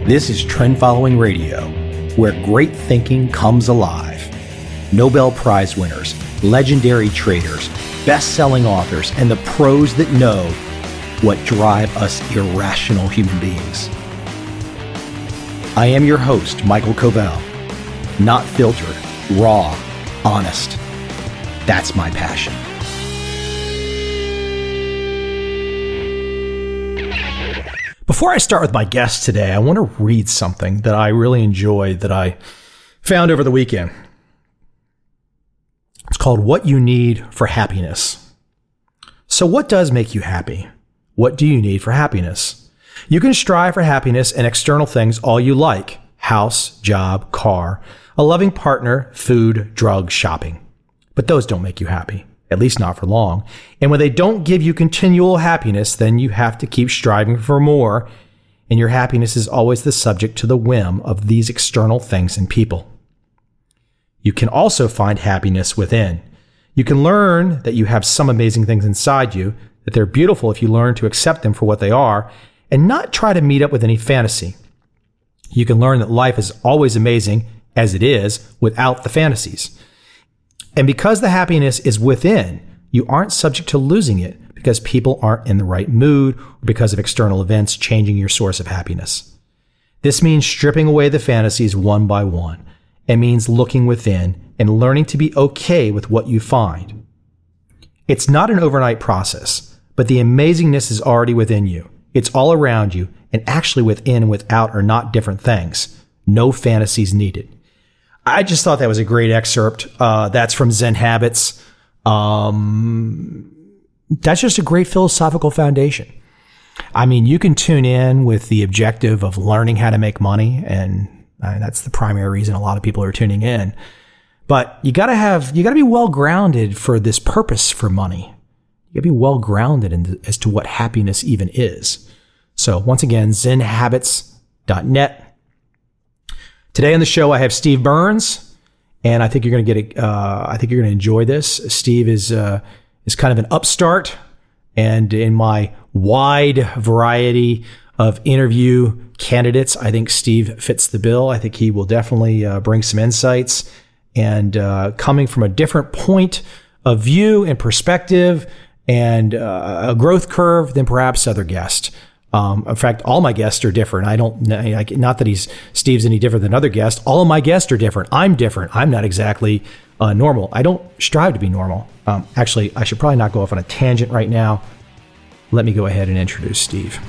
This is Trend Following Radio, where great thinking comes alive. Nobel Prize winners, legendary traders, best-selling authors, and the pros that know what drive us irrational human beings. I am your host, Michael Covel. Not filtered, raw, honest. That's my passion. Before I start with my guest today, I want to read something that I really enjoyed that I found over the weekend. It's called What You Need for Happiness. So what does make you happy? What do you need for happiness? You can strive for happiness and external things all you like. House, job, car, a loving partner, food, drugs, shopping. But those don't make you happy, at least not for long. And when they don't give you continual happiness, then you have to keep striving for more. And your happiness is always the subject to the whim of these external things and people. You can also find happiness within. You can learn that you have some amazing things inside you, that they're beautiful if you learn to accept them for what they are, and not try to meet up with any fantasy. You can learn that life is always amazing as it is without the fantasies. And because the happiness is within, you aren't subject to losing it because people aren't in the right mood or because of external events changing your source of happiness. This means stripping away the fantasies one by one. It means looking within and learning to be okay with what you find. It's not an overnight process, but the amazingness is already within you. It's all around you, and actually within and without are not different things. No fantasies needed. I just thought that was a great excerpt. That's from Zen Habits. That's just a great philosophical foundation. I mean, you can tune in with the objective of learning how to make money, and that's the primary reason a lot of people are tuning in. But you got to be well grounded for this purpose for money. You got to be well grounded as to what happiness even is. So once again, zenhabits.net. Today on the show, I have Steve Burns, and I think you're going to I think you're going to enjoy this. Steve is kind of an upstart, and in my wide variety of interview candidates, I think Steve fits the bill. I think he will definitely bring some insights, and coming from a different point of view and perspective and a growth curve than perhaps other guests. In fact, all my guests are different. Not that Steve's any different than other guests. All of my guests are different. I'm different. I'm not exactly normal. I don't strive to be normal. Actually, I should probably not go off on a tangent right now. Let me go ahead and introduce Steve.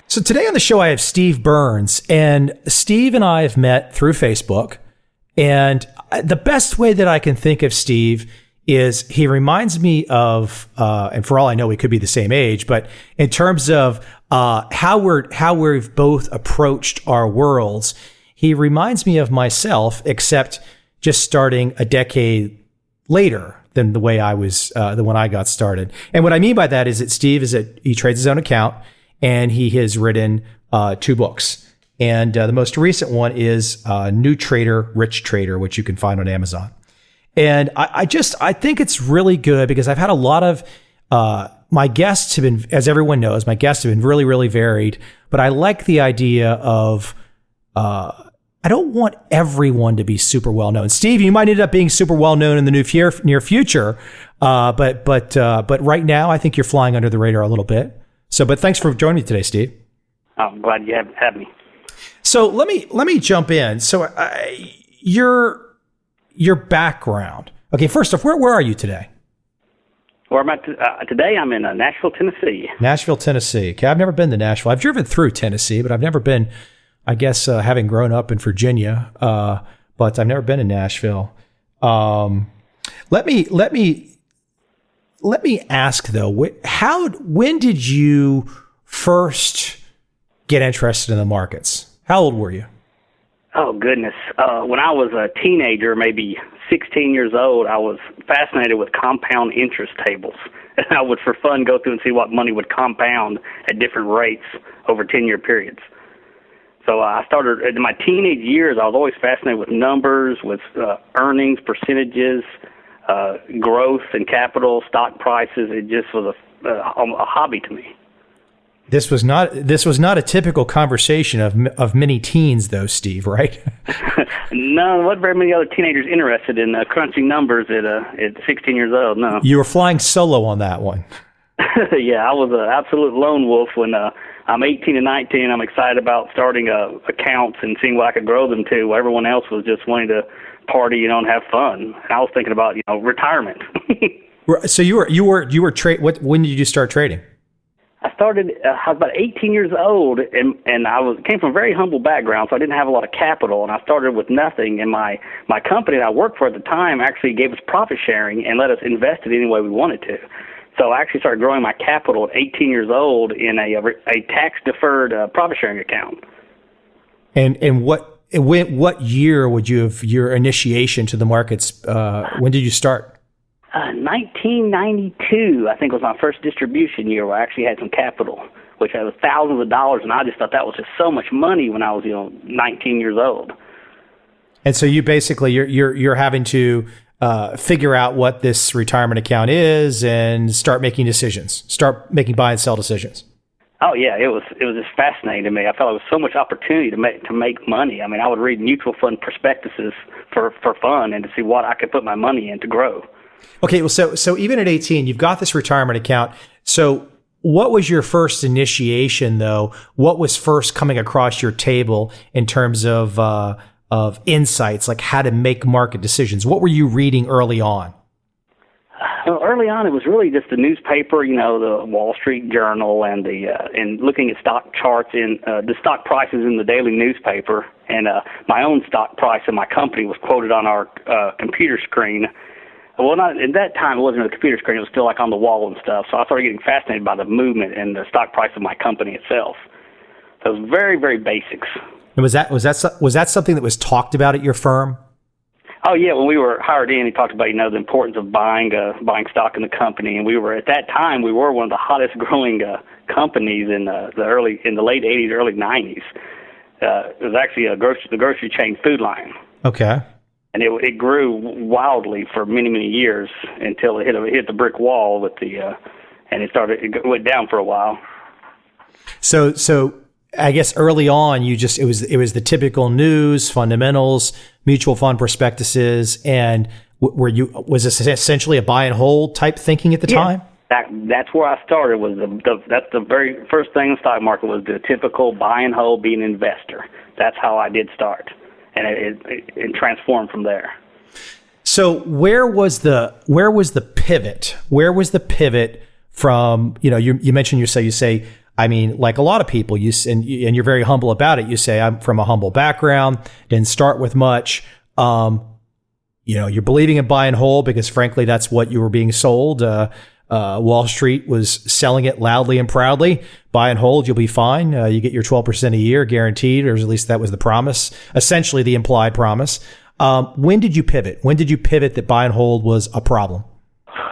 So today on the show, I have Steve Burns, and Steve and I have met through Facebook. And the best way that I can think of Steve is he reminds me of, and for all I know, we could be the same age, but in terms of how we've both approached our worlds, he reminds me of myself, except just starting a decade later than the way I was, when I got started. And what I mean by that is that Steve he trades his own account, and he has written 2 books. And the most recent one is New Trader, Rich Trader, which you can find on Amazon. And I think it's really good because I've had a lot of, my guests have been, as everyone knows, my guests have been really, really varied. But I like the idea of, I don't want everyone to be super well known. Steve, you might end up being super well known in the near future. But right now, I think you're flying under the radar a little bit. But thanks for joining me today, Steve. I'm glad you have me. So let me jump in. So your background. Okay, first off, where are you today? Where I'm at today, I'm in Nashville, Tennessee. Nashville, Tennessee. Okay, I've never been to Nashville. I've driven through Tennessee, but I've never been. I guess having grown up in Virginia, but I've never been in Nashville. Let me ask though. When did you first get interested in the markets? How old were you? Oh, goodness. When I was a teenager, maybe 16 years old, I was fascinated with compound interest tables. And I would, for fun, go through and see what money would compound at different rates over 10-year periods. So I started, in my teenage years, I was always fascinated with numbers, with earnings, percentages, growth and capital, stock prices. It just was a hobby to me. This was not a typical conversation of many teens, though, Steve, right? No, there wasn't very many other teenagers interested in crunching numbers at 16 years old. No. You were flying solo on that one. Yeah, I was an absolute lone wolf when I'm 18 and 19. I'm excited about starting accounts and seeing what I could grow them to. While everyone else was just wanting to party, and have fun. And I was thinking about, retirement. So you were when did you start trading? I started. I was about 18 years old, and came from a very humble background, so I didn't have a lot of capital, and I started with nothing. And my company that I worked for at the time actually gave us profit sharing and let us invest it any way we wanted to. So I actually started growing my capital at 18 years old in a tax deferred profit sharing account. And what year would you have your initiation to the markets? When did you start? 1992, I think, was my first distribution year where I actually had some capital, which was thousands of dollars, and I just thought that was just so much money when I was 19 years old. And so you basically you're having to figure out what this retirement account is and start making buy and sell decisions. Oh yeah, it was just fascinating to me. I felt it was so much opportunity to make money. I mean, I would read mutual fund prospectuses for fun and to see what I could put my money in to grow. Okay, well, so even at 18, you've got this retirement account. So what was your first initiation, though? What was first coming across your table in terms of insights, like how to make market decisions? What were you reading early on? Well, early on, it was really just the newspaper, the Wall Street Journal, and and looking at stock charts in the stock prices in the daily newspaper. And my own stock price in my company was quoted on our computer screen. Well, not at that time. It wasn't a computer screen. It was still like on the wall and stuff. So I started getting fascinated by the movement and the stock price of my company itself. So it was very, very basics. And was that something that was talked about at your firm? Oh yeah, when we were hired in, he talked about the importance of buying stock in the company, and we were at that time one of the hottest growing companies in the late '80s, early '90s. It was actually the grocery chain Food Lion. Okay. And it grew wildly for many, many years until it hit the brick wall and it went down for a while. So I guess early on it was the typical news, fundamentals, mutual fund prospectuses, and was this essentially a buy and hold type thinking at the time? That's where I started. That's the very first thing in the stock market was the typical buy and hold, be an investor. That's how I did start. And it transformed from there. So where was the pivot? Where was the pivot from? You mentioned you say. I mean, like a lot of people, and you're very humble about it. You say I'm from a humble background, didn't start with much. You're believing in buy and hold because, frankly, that's what you were being sold. Wall Street was selling it loudly and proudly. Buy and hold, you'll be fine. You get your 12% a year guaranteed, or at least that was the promise, essentially the implied promise. When did you pivot? When did you pivot that buy and hold was a problem?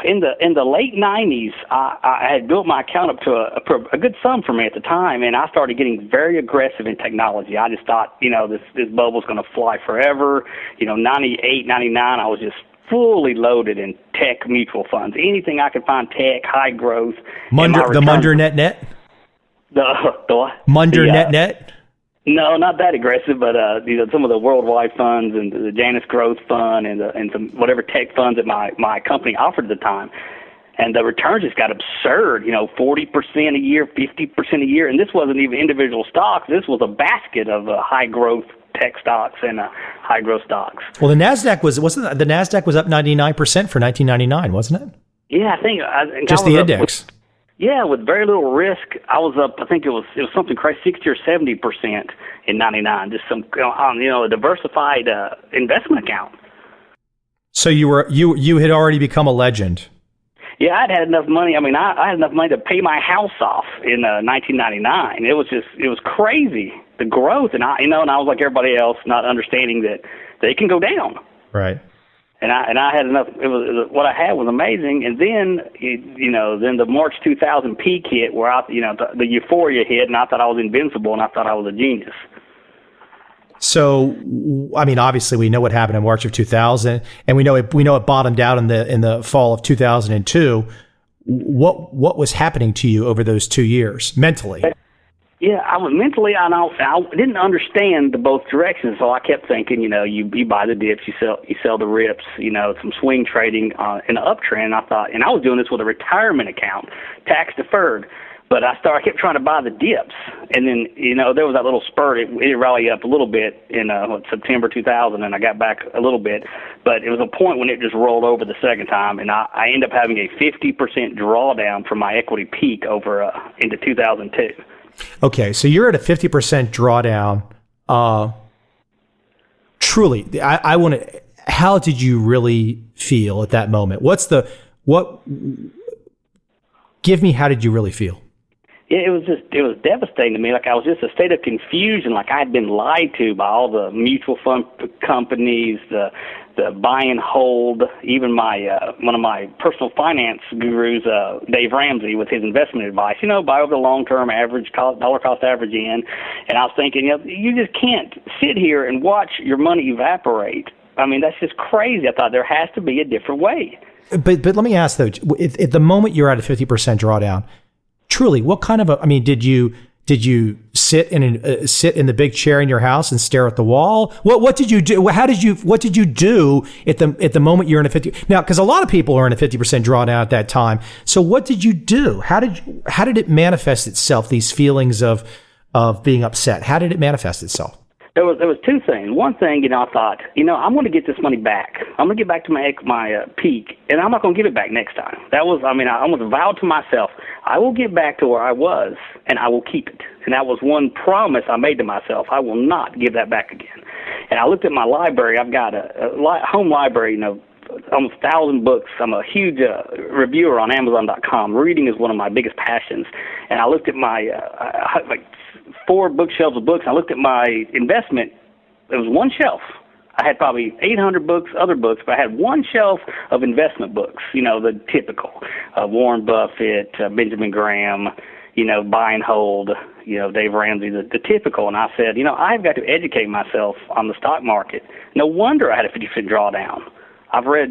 In the late '90s, I had built my account up to a good sum for me at the time, and I started getting very aggressive in technology. I just thought, this bubble's going to fly forever. 98, 99, I was just fully loaded in tech mutual funds. Anything I could find tech, high growth. The Munder Net? The what? Munder Net? No, not that aggressive, but some of the worldwide funds and the Janus Growth Fund and some whatever tech funds that my company offered at the time. And the returns just got absurd, 40% a year, 50% a year. And this wasn't even individual stocks. This was a basket of high growth tech stocks and high growth stocks. Well, the Nasdaq was up 99% for 1999, wasn't it? Yeah, I think just the index. With very little risk, I was up. I think it was something crazy, 60 or 70% in '99. Just some a diversified investment account. So you had already become a legend. Yeah, I'd had enough money. I mean, I had enough money to pay my house off in 1999. It was crazy, the growth, and I was like everybody else, not understanding that they can go down. Right. And I had enough. What I had was amazing. And then then the March 2000 peak hit, where the euphoria hit, and I thought I was invincible, and I thought I was a genius. So, I mean, obviously, we know what happened in March of 2000, and we know it bottomed out in the fall of 2002. What was happening to you over those 2 years mentally? Yeah, I was mentally, I didn't understand the both directions, so I kept thinking, you buy the dips, you sell the rips, some swing trading in the uptrend. I thought, and I was doing this with a retirement account, tax deferred. But I kept trying to buy the dips, and then there was that little spurt. It rallied up a little bit in September 2000, and I got back a little bit. But it was a point when it just rolled over the second time, and I ended up having a 50% drawdown from my equity peak over into 2002. Okay, so you're at a 50% drawdown. Truly, I want to. How did you really feel at that moment? Give me, how did you really feel? Yeah, it was devastating to me. Like, I was just a state of confusion. Like, I had been lied to by all the mutual fund companies, the buy and hold, even one of my personal finance gurus, Dave Ramsey, with his investment advice. Buy over the long term, dollar cost average in. And I was thinking, you just can't sit here and watch your money evaporate. I mean, that's just crazy. I thought there has to be a different way. But let me ask though, at the moment you're at a 50% drawdown, truly, what kind of did you sit in the big chair in your house and stare at the wall? What did you do? What did you do at the moment you're in a 50? Now, because a lot of people are in a 50% drawdown at that time. So what did you do? How did it manifest itself? These feelings of being upset. How did it manifest itself? There was two things. One thing, I thought, I'm going to get this money back. I'm going to get back to my peak, and I'm not going to give it back next time. That was, I almost vowed to myself, I will get back to where I was, and I will keep it. And that was one promise I made to myself. I will not give that back again. And I looked at my library. I've got a home library, almost 1,000 books. I'm a huge reviewer on Amazon.com. Reading is one of my biggest passions. And I looked at my 4 bookshelves of books. I looked at my investment. It was one shelf. I had probably 800 books, other books, but I had one shelf of investment books, the typical. Warren Buffett, Benjamin Graham, buy and hold, Dave Ramsey, the typical. And I said, I've got to educate myself on the stock market. No wonder I had a 50% drawdown. I've read,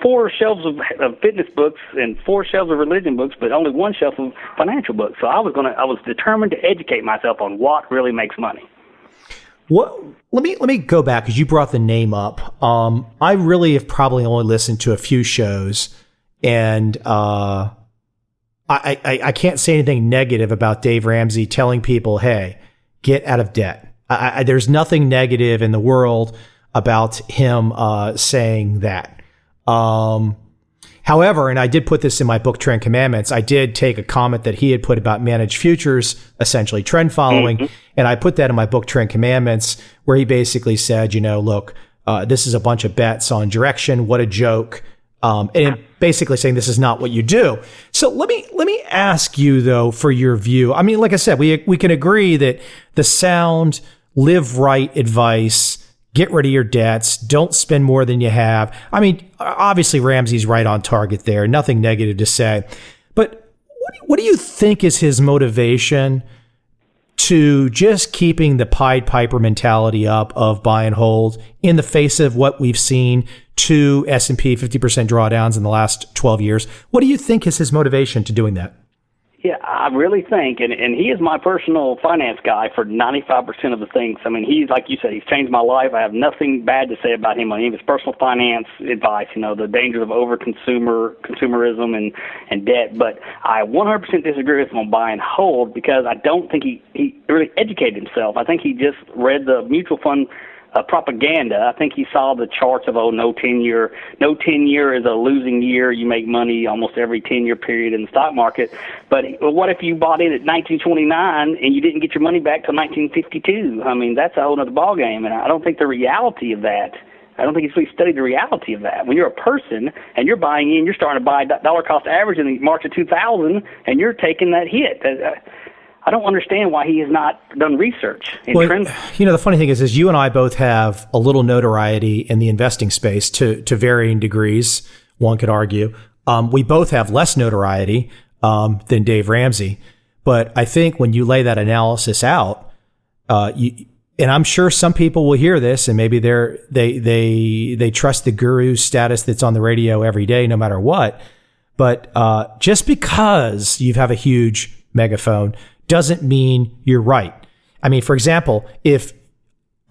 4 shelves of fitness books and 4 shelves of religion books, but only one shelf of financial books. So I was determined to educate myself on what really makes money. Let me go back, because you brought the name up. I really have probably only listened to a few shows, and I can't say anything negative about Dave Ramsey telling people, "Hey, get out of debt." There's nothing negative in the world about him saying that. However, and I did put this in my book, Trend Commandments, I did take a comment that he had put about managed futures, essentially trend following. Mm-hmm. And I put that in my book, Trend Commandments, where he basically said, look, this is a bunch of bets on direction. What a joke. And basically saying this is not what you do. So let me ask you, though, for your view. I mean, like I said, we can agree that the sound, live right advice, get rid of your debts, don't spend more than you have. I mean, obviously Ramsey's right on target there. Nothing negative to say. But what do you think is his motivation to just keeping the Pied Piper mentality up of buy and hold in the face of what we've seen, 2 S&P 50% drawdowns in the last 12 years? What do you think is his motivation to doing that? Yeah, I really think, and he is my personal finance guy for 95% of the things. I mean, he's, like you said, he's changed my life. I have nothing bad to say about him on any of his personal finance advice, the dangers of consumerism and debt. But I 100% disagree with him on buy and hold, because I don't think he really educated himself. I think he just read the mutual fund propaganda. I think he saw the charts of, no 10-year is a losing year. You make money almost every 10-year period in the stock market. But what if you bought in at 1929 and you didn't get your money back till 1952? I mean, that's a whole other ballgame, and I don't think the reality of that. I don't think he's really studied the reality of that. When you're a person and you're buying in, you're starting to buy dollar cost average in March of 2000, and you're taking that hit. I don't understand why he has not done research. The funny thing is you and I both have a little notoriety in the investing space to varying degrees, one could argue. We both have less notoriety than Dave Ramsey. But I think when you lay that analysis out, and I'm sure some people will hear this and maybe they trust the guru status that's on the radio every day, no matter what. But just because you have a huge megaphone doesn't mean you're right. I mean, for example, if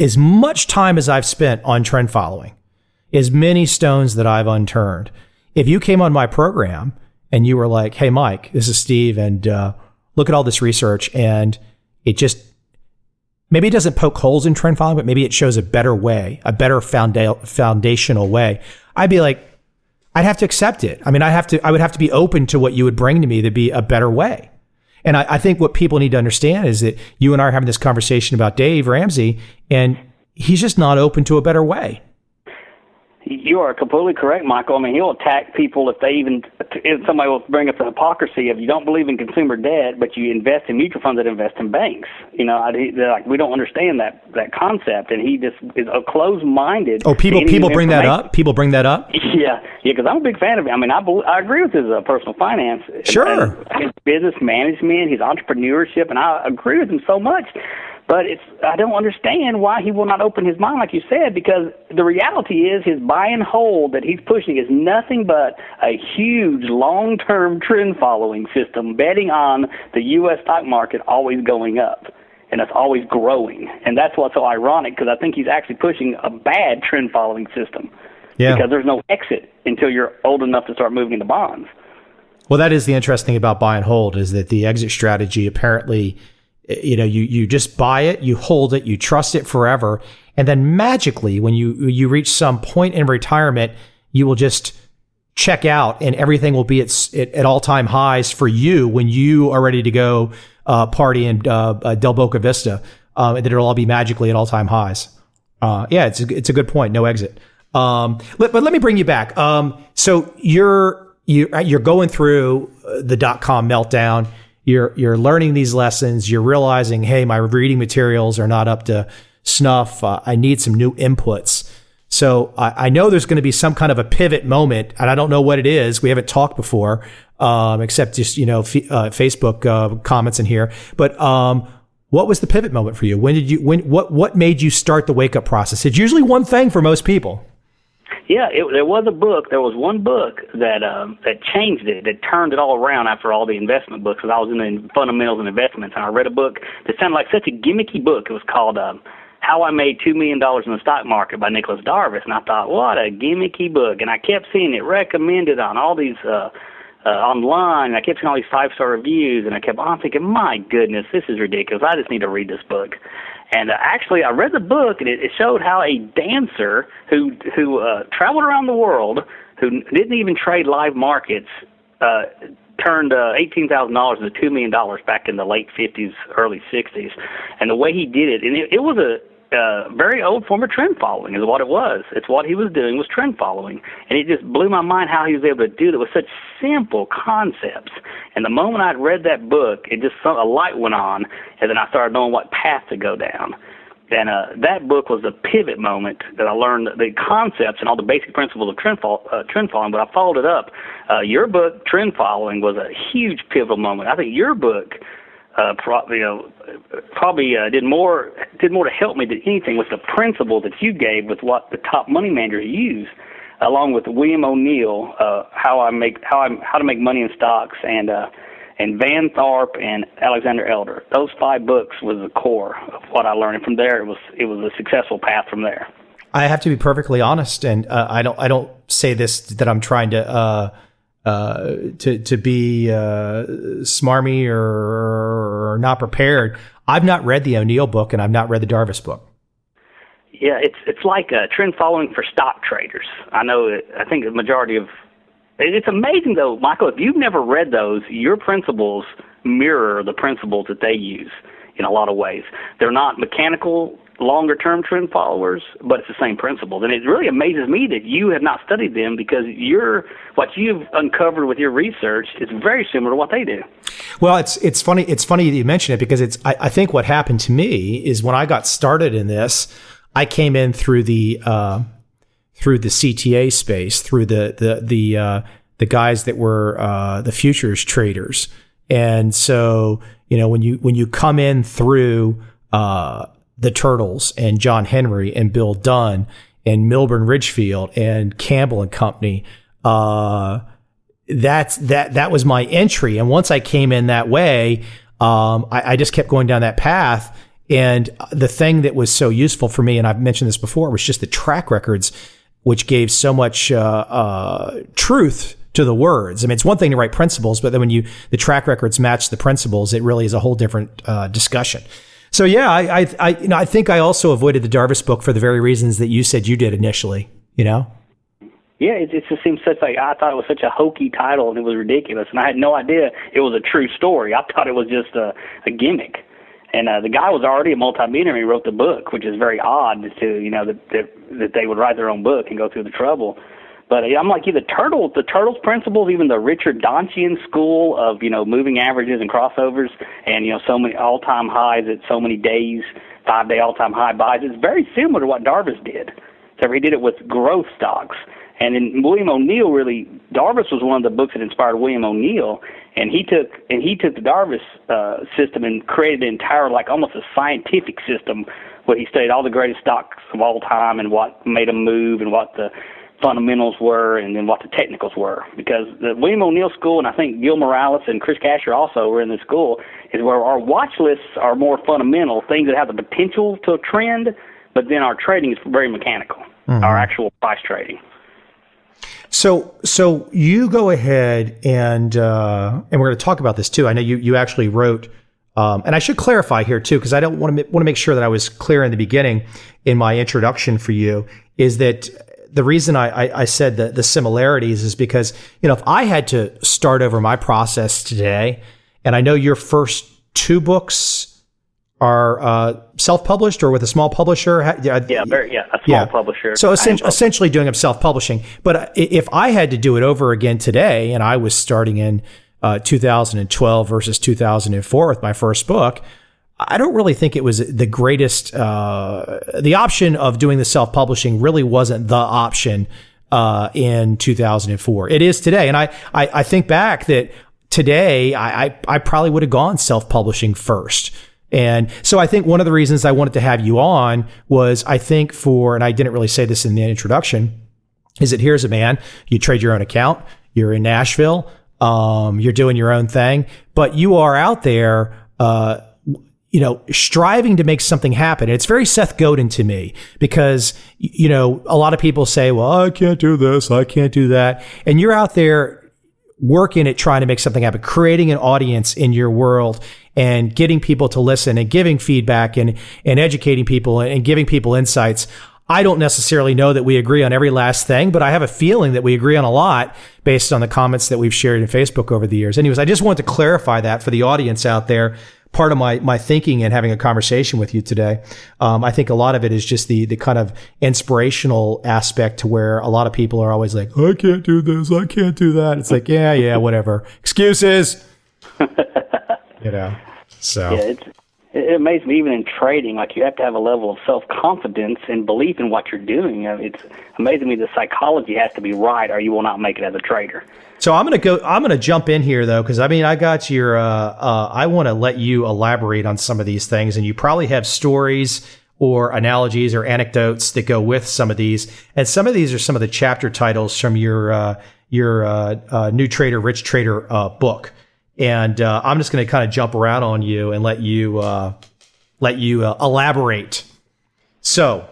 as much time as I've spent on trend following, as many stones that I've unturned, if you came on my program and you were like, hey, Mike, this is Steve, and look at all this research, and it just, maybe it doesn't poke holes in trend following, but maybe it shows a better way, a better foundational way, I'd be like, I'd have to accept it. I mean, I would have to be open to what you would bring to me to be a better way. And I think what people need to understand is that you and I are having this conversation about Dave Ramsey, and he's just not open to a better way. You are completely correct, Michael. I mean, he'll attack people if somebody will bring up the hypocrisy of you don't believe in consumer debt, but you invest in mutual funds that invest in banks. You know, they're like, we don't understand that concept, and he just is a closed-minded. Oh, people bring that up? People bring that up? Yeah, because I'm a big fan of him. I mean, I agree with his personal finance. Sure. And his business management, his entrepreneurship, and I agree with him so much. But I don't understand why he will not open his mind, like you said, because the reality is his buy and hold that he's pushing is nothing but a huge long-term trend-following system, betting on the U.S. stock market always going up, and it's always growing. And that's what's so ironic, because I think he's actually pushing a bad trend-following system, because there's no exit until you're old enough to start moving into bonds. Well, that is the interesting thing about buy and hold, is that the exit strategy apparently, you know, you just buy it, you hold it, you trust it forever, and then magically, when you reach some point in retirement, you will just check out, and everything will be at all-time highs for you when you are ready to go party in Del Boca Vista, and that it'll all be magically at all-time highs. Yeah, it's a good point. No exit. But let me bring you back. So you're going through the .com meltdown. You're learning these lessons. You're realizing, hey, my reading materials are not up to snuff. I need some new inputs. So I know there's going to be some kind of a pivot moment, and I don't know what it is. We haven't talked before, except just Facebook comments in here. But what was the pivot moment for you? What made you start the wake up process? It's usually one thing for most people. Yeah, there was a book. There was one book that changed it, that turned it all around after all the investment books. Because I was in the fundamentals and investments, and I read a book that sounded like such a gimmicky book. It was called How I Made $2 Million in the Stock Market by Nicholas Darvis. And I thought, what a gimmicky book. And I kept seeing it recommended on all these online. And I kept seeing all these 5-star reviews, and I kept on thinking, my goodness, this is ridiculous. I just need to read this book. And actually, I read the book, and it showed how a dancer who traveled around the world, who didn't even trade live markets, turned $18,000 into $2 million back in the late 50s, early 60s. And the way he did it, and it was a very old form of trend following is what it was. It's what he was doing was trend following. And it just blew my mind how he was able to do it with such simple concepts. And the moment I'd read that book, a light went on, and then I started knowing what path to go down. And that book was the pivot moment that I learned the concepts and all the basic principles of trend following, but I followed it up. Your book, Trend Following, was a huge pivotal moment. I think your book probably did more to help me than anything with the principle that you gave with what the top money managers use, along with William O'Neill, how to make money in stocks, and Van Tharp and Alexander Elder. Those 5 books was the core of what I learned, and from there it was a successful path from there. I have to be perfectly honest, and I don't say this that I'm trying to be smarmy or not prepared. I've not read the O'Neill book, and I've not read the Darvis book. Yeah, it's like trend following for stock traders. I think the majority of it's amazing though, Michael. If you've never read those, your principles mirror the principles that they use in a lot of ways. They're not mechanical, longer-term trend followers, but it's the same principles. And it really amazes me that you have not studied them, because what you've uncovered with your research is very similar to what they do. Well, it's funny. It's funny that you mention it, because I think what happened to me is when I got started in this, I came in through the CTA space, through the guys that were the futures traders. And so, when you come in through the Turtles and John Henry and Bill Dunn and Milburn Ridgefield and Campbell and Company. That was my entry. And once I came in that way, I just kept going down that path. And the thing that was so useful for me, and I've mentioned this before, was just the track records, which gave so much truth to the words. I mean, it's one thing to write principles, but then when the track records match the principles, it really is a whole different discussion. So yeah, I think I also avoided the Darvis book for the very reasons that you said you did initially. Yeah, it just seems I thought it was such a hokey title and it was ridiculous, and I had no idea it was a true story. I thought it was just a gimmick. And the guy was already a multimillionaire. He wrote the book, which is very odd to that they would write their own book and go through the trouble. But I'm like you, the Turtles principles, even the Richard Donchian school of moving averages and crossovers, and so many all-time highs at so many days, 5-day all-time high buys. It's very similar to what Darvis did. So he did it with growth stocks. And then William O'Neill Darvis was one of the books that inspired William O'Neill, and he took the Darvis system and created an entire, like almost a scientific system where he studied all the greatest stocks of all time and what made them move and what the fundamentals were and then what the technicals were. Because the William O'Neill school, and I think Gil Morales and Chris Casher also were in the school, is where our watch lists are more fundamental, things that have the potential to trend, but then our trading is very mechanical, our actual price trading. So you go ahead and we're going to talk about this too. I know you actually wrote, and I should clarify here too, because I don't want to make sure that I was clear in the beginning in my introduction for you, is that the reason I said the similarities is because, if I had to start over my process today, and I know your first two books are self-published or with a small publisher. A small publisher. So essentially doing self-publishing. But if I had to do it over again today, and I was starting in 2012 versus 2004 with my first book, I don't really think it was the greatest. The option of doing the self-publishing really wasn't the option in 2004. It is today. And I think back that today I probably would have gone self-publishing first. And so I think one of the reasons I wanted to have you on was, I think and I didn't really say this in the introduction, is that here's a man, you trade your own account, you're in Nashville, you're doing your own thing, but you are out there, striving to make something happen. And it's very Seth Godin to me because, a lot of people say, well, I can't do this, I can't do that. And you're out there working at trying to make something happen, creating an audience in your world and getting people to listen and giving feedback and educating people and giving people insights. I don't necessarily know that we agree on every last thing, but I have a feeling that we agree on a lot based on the comments that we've shared in Facebook over the years. Anyways, I just wanted to clarify that for the audience out there. Part of my thinking and having a conversation with you today. I think a lot of it is just the kind of inspirational aspect to where a lot of people are always like, I can't do this, I can't do that. It's like, yeah, whatever. Excuses. So. Yeah, it amazes me, even in trading, like you have to have a level of self-confidence and belief in what you're doing. It's amazing to me the psychology has to be right or you will not make it as a trader. So I'm going to jump in here though, because I got your, I want to let you elaborate on some of these things, and you probably have stories or analogies or anecdotes that go with some of these. And some of these are some of the chapter titles from your New Trader, Rich Trader book. And I'm just going to kind of jump around on you and let you elaborate. So,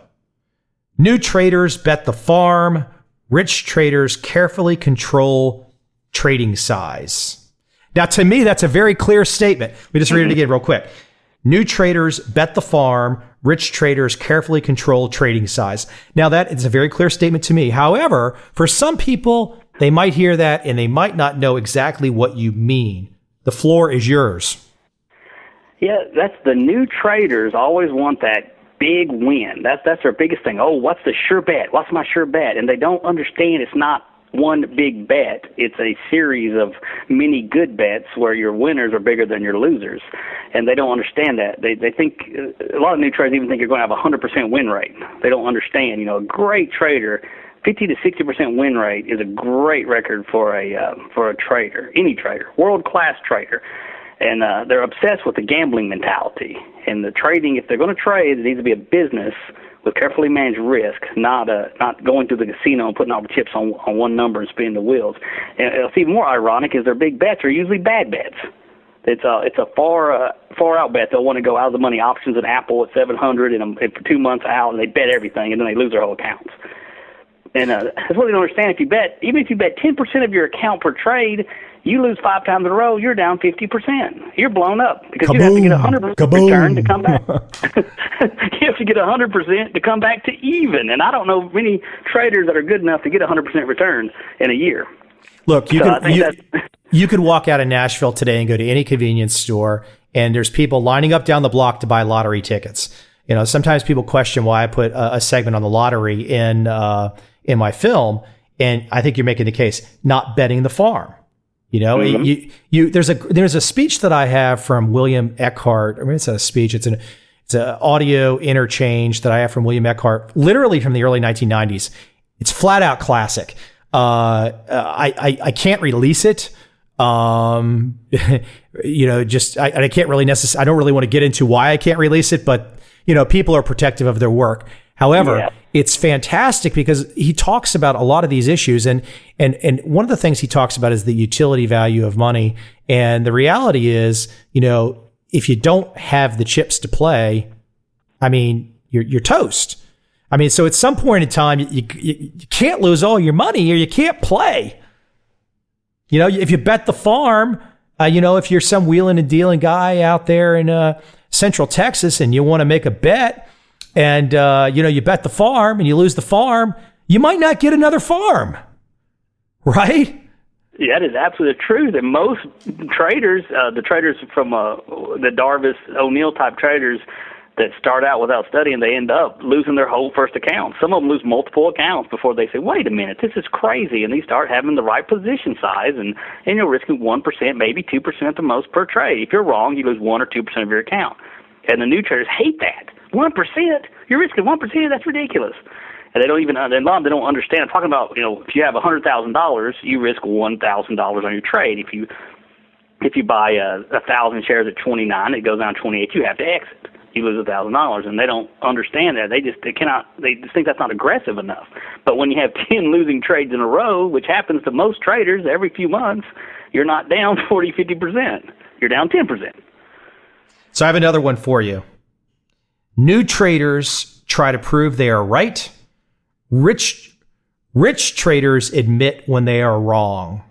new traders bet the farm. Rich traders carefully control trading size. Now, to me, that's a very clear statement. Let me just read it again real quick. New traders bet the farm. Rich traders carefully control trading size. Now, that is a very clear statement to me. However, for some people, they might hear that and they might not know exactly what you mean. The floor is yours. Yeah, that's the new traders always want that big win. That's their biggest thing. Oh, what's the sure bet? What's my sure bet? And they don't understand it's not one big bet. It's a series of many good bets where your winners are bigger than your losers. And they don't understand that. They think, a lot of new traders even think you're going to have a 100% win rate. They don't understand, a great trader, 50 to 60% win rate is a great record for a trader, any trader, world-class trader. And they're obsessed with the gambling mentality. And the trading, if they're going to trade, it needs to be a business with carefully managed risk, not going to the casino and putting all the chips on one number and spinning the wheels. And it's even more ironic is their big bets are usually bad bets. It's a far out bet. They'll want to go out of the money options at Apple at 700 and for 2 months out, and they bet everything, and then they lose their whole accounts. And that's what they don't understand. Even if you bet 10% of your account per trade, you lose 5 times in a row, you're down 50%. You're blown up because you have to get 100% return to come back. You have to get 100% to come back to even. And I don't know many traders that are good enough to get 100% return in a year. Look, you could walk out of Nashville today and go to any convenience store, and there's people lining up down the block to buy lottery tickets. You know, sometimes people question why I put a segment on the lottery in my film, and I think you're making the case not betting the farm. You know, there's a speech that I have from William Eckhart. I mean, it's a speech. It's an audio interchange that I have from William Eckhart, literally from the early 1990s. It's flat out classic. I can't release it. You know, I can't really I don't really want to get into why I can't release it, but you know, people are protective of their work. However, it's fantastic because he talks about a lot of these issues. And one of the things he talks about is the utility value of money. And the reality is, you know, if you don't have the chips to play, I mean, you're toast. I mean, so at some point in time, you can't lose all your money or you can't play. You know, if you bet the farm, you know, if you're some wheeling and dealing guy out there in Central Texas and you want to make a bet, and, you know, you bet the farm and you lose the farm, you might not get another farm, right? Yeah, that is absolutely true. That most traders, the traders from the Darvis O'Neill type traders that start out without studying, they end up losing their whole first account. Some of them lose multiple accounts before they say, wait a minute, this is crazy. And they start having the right position size, and you're risking 1%, maybe 2% at the most per trade. If you're wrong, you lose 1 or 2% of your account. And the new traders hate that. 1%? You're risking 1%? That's ridiculous. And they don't even, they don't understand. I'm talking about, you know, if you have $100,000, you risk $1,000 on your trade. If you buy 1,000 shares at 29, it goes down 28, you have to exit. You lose $1,000, and they don't understand that. They just think that's not aggressive enough. But when you have 10 losing trades in a row, which happens to most traders every few months, you're not down 40, 50%. You're down 10%. So I have another one for you. New traders try to prove they are right. Rich traders admit when they are wrong.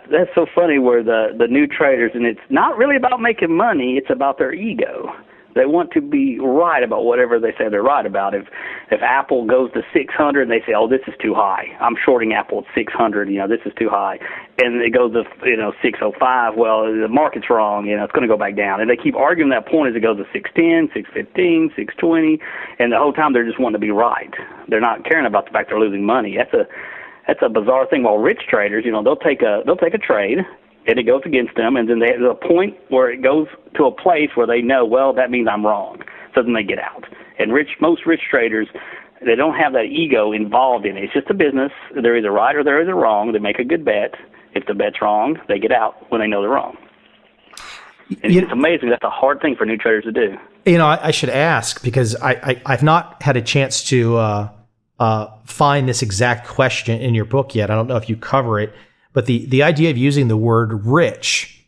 That's so funny where the new traders, and it's not really about making money, it's about their ego. They want to be right about whatever they say they're right about. If Apple goes to 600, they say, oh, this is too high. I'm shorting Apple at 600, you know, this is too high. And it goes to, you know, 605, well, the market's wrong, you know, it's going to go back down. And they keep arguing that point as it goes to 610, 615, 620, and the whole time they're just wanting to be right. They're not caring about the fact they're losing money. That's a bizarre thing. While rich traders, you know, they'll take a trade and it goes against them, and then there's a point where it goes to a place where they know, well, that means I'm wrong. So then they get out. And most rich traders, they don't have that ego involved in it. It's just a business. They're either right or they're either wrong. They make a good bet. If the bet's wrong, they get out when they know they're wrong. And it's amazing. That's a hard thing for new traders to do. You know, I should ask because I've not had a chance to find this exact question in your book yet. I don't know if you cover it, but the idea of using the word rich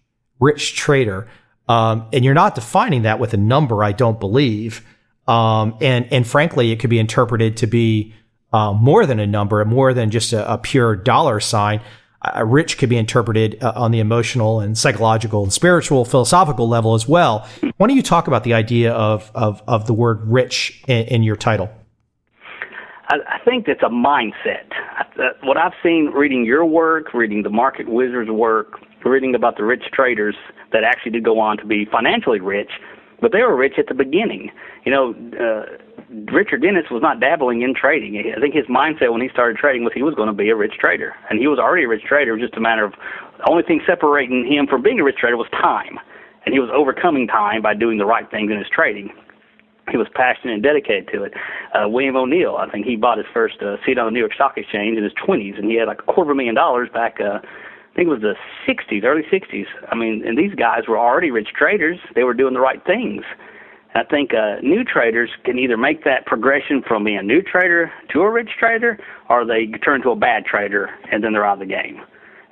trader, and you're not defining that with a number, I don't believe. And frankly, it could be interpreted to be more than a number, more than just a pure dollar sign. Rich could be interpreted on the emotional and psychological and spiritual, philosophical level as well. Why don't you talk about the idea of the word rich in your title? I think that's a mindset. What I've seen reading your work, reading the Market Wizards' work, reading about the rich traders that actually did go on to be financially rich, but they were rich at the beginning. You know, Richard Dennis was not dabbling in trading. I think his mindset when he started trading was he was going to be a rich trader, and he was already a rich trader. It was just a matter of the only thing separating him from being a rich trader was time, and he was overcoming time by doing the right things in his trading. He was passionate and dedicated to it. William O'Neill, I think he bought his first seat on the New York Stock Exchange in his 20s, and he had like $250,000 think it was the 60s, early 60s. I mean, and these guys were already rich traders. They were doing the right things. And I think new traders can either make that progression from being a new trader to a rich trader, or they turn to a bad trader and then they're out of the game.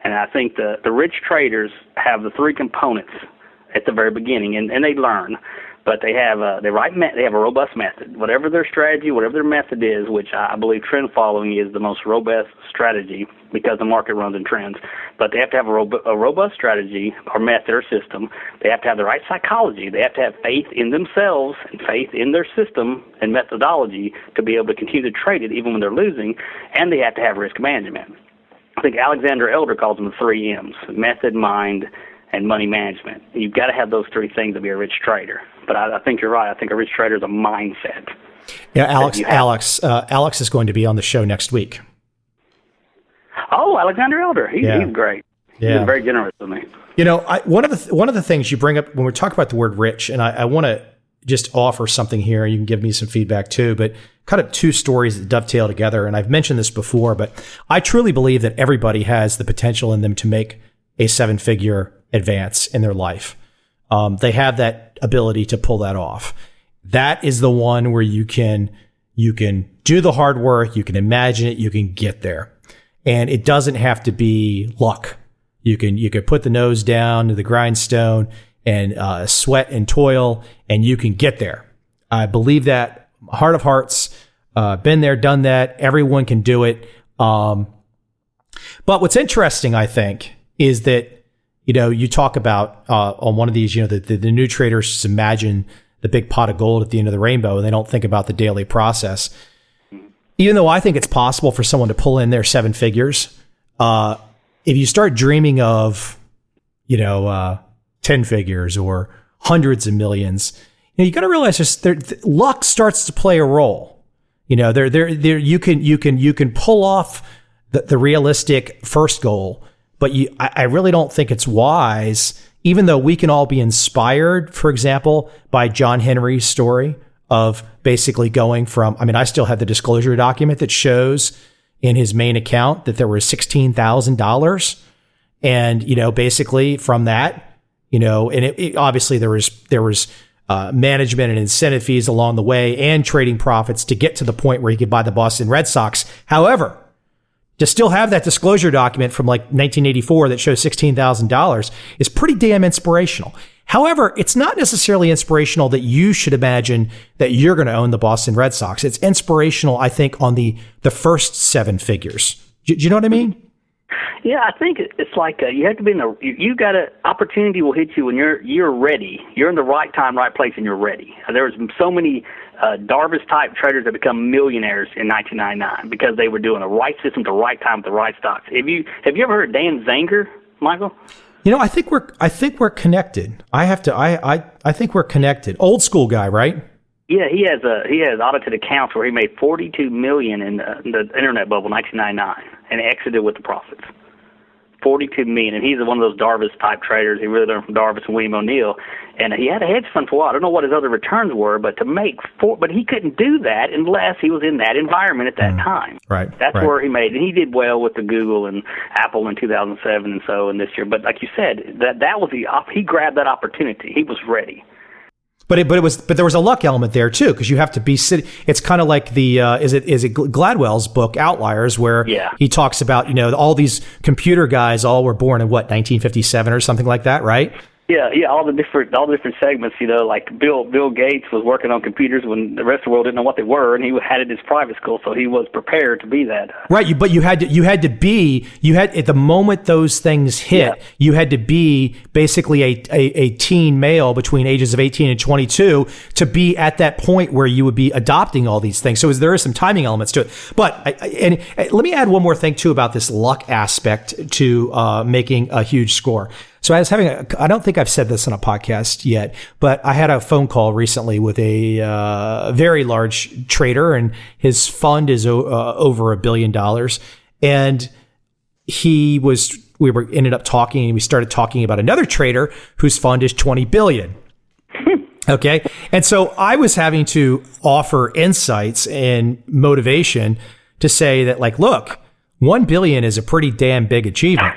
And I think the rich traders have the three components at the very beginning, and they learn. But they have they have a robust method. Whatever their strategy, whatever their method is, which I believe trend following is the most robust strategy because the market runs in trends. But they have to have a robust strategy or method or system. They have to have the right psychology. They have to have faith in themselves and faith in their system and methodology to be able to continue to trade it even when they're losing. And they have to have risk management. I think Alexander Elder calls them the 3 M's: method, mind, and money management. You've got to have those three things to be a rich trader. But I think you're right. I think a rich trader is a mindset. Yeah, Alex is going to be on the show next week. Oh, Alexander Elder. He's great. Yeah. He's very generous with me. You know, one of the things you bring up when we talk about the word rich, and I want to just offer something here. You can give me some feedback too, but kind of two stories that dovetail together. And I've mentioned this before, but I truly believe that everybody has the potential in them to make a 7-figure advance in their life. They have that ability to pull that off. That is the one where you can do the hard work, you can imagine it, you can get there. And it doesn't have to be luck. You can put the nose down to the grindstone and sweat and toil, and you can get there. I believe that, heart of hearts, been there, done that. Everyone can do it. But what's interesting, I think, is that, you know, you talk about on one of these, you know, the new traders just imagine the big pot of gold at the end of the rainbow, and they don't think about the daily process. Even though I think it's possible for someone to pull in their 7 figures, if you start dreaming of, you know, 10 figures or hundreds of millions, you know, you got to realize just luck starts to play a role. You know, you can pull off the realistic first goal. But I really don't think it's wise, even though we can all be inspired, for example, by John Henry's story of basically going from, I mean, I still have the disclosure document that shows in his main account that there was $16,000. And, you know, basically from that, you know, and it obviously there was management and incentive fees along the way and trading profits to get to the point where he could buy the Boston Red Sox. However, to still have that disclosure document from like 1984 that shows $16,000 is pretty damn inspirational. However, it's not necessarily inspirational that you should imagine that you're going to own the Boston Red Sox. It's inspirational, I think, on the first 7 figures. Do you know what I mean? Yeah, I think it's like you have to be you got an opportunity will hit you when you're ready. You're in the right time, right place, and you're ready. There's so many Darvis type traders that become millionaires in 1999 because they were doing the right system at the right time with the right stocks. Have you ever heard of Dan Zanger, Michael? You know, I think we're connected. I think we're connected. Old school guy, right? Yeah, he has audited accounts where he made $42 million in the internet bubble in 1999 and exited with the profits. $42 million, and he's one of those Darvis type traders. He really learned from Darvis and William O'Neill, and he had a hedge fund for a while. I don't know what his other returns were, but but he couldn't do that unless he was in that environment at that time. Right. That's where he made, and he did well with the Google and Apple in 2007 and this year. But like you said, that was he grabbed that opportunity. He was ready. But there was a luck element there too, because you have to be sitting. It's kind of like the is it Gladwell's book Outliers, where he talks about, you know, all these computer guys all were born in 1957 or something like that, right? Yeah, all the different segments, you know, like Bill Gates was working on computers when the rest of the world didn't know what they were, and he had it in his private school, so he was prepared to be that. Right, but you had at the moment those things hit, you had to be basically a teen male between ages of 18 and 22 to be at that point where you would be adopting all these things. So there are some timing elements to it. But and let me add one more thing too about this luck aspect to making a huge score. So I was I don't think I've said this on a podcast yet, but I had a phone call recently with a very large trader, and his fund is over $1 billion. And we ended up talking, and we started talking about another trader whose fund is 20 billion. Okay. And so I was having to offer insights and motivation to say that, like, look, 1 billion is a pretty damn big achievement.